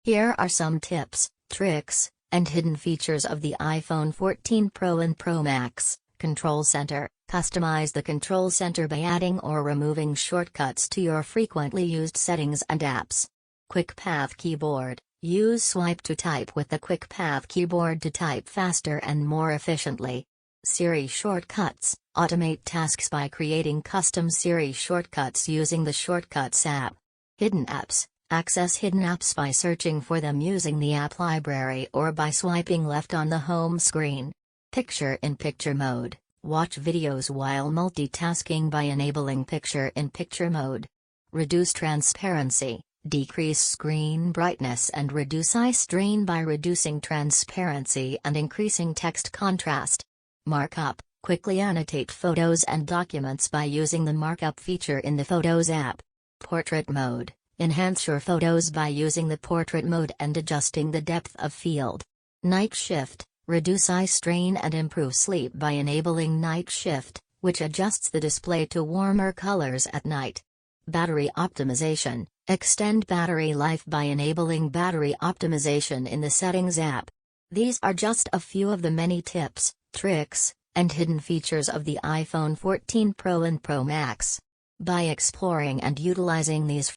Here are some tips, tricks, and hidden features of the iPhone 14 Pro and Pro Max. Control Center. Customize the Control Center by adding or removing shortcuts to your frequently used settings and apps. Quick Path Keyboard. Use swipe to type with the Quick Path keyboard to type faster and more efficiently. Siri Shortcuts. Automate tasks by creating custom Siri shortcuts using the Shortcuts app. Hidden Apps. Access hidden apps by searching for them using the app library or by swiping left on the home screen. Picture-in-picture mode. Watch videos while multitasking by enabling picture-in-picture mode. Reduce transparency. Decrease screen brightness and reduce eye strain by reducing transparency and increasing text contrast. Markup. Quickly annotate photos and documents by using the markup feature in the Photos app. Portrait mode. Enhance your photos by using the portrait mode and adjusting the depth of field. Night shift. Reduce eye strain and improve sleep by enabling night shift, which adjusts the display to warmer colors at night. Battery optimization. Extend battery life by enabling battery optimization in the Settings app. These are just a few of the many tips, tricks, and hidden features of the iPhone 14 Pro and Pro Max. By exploring and utilizing these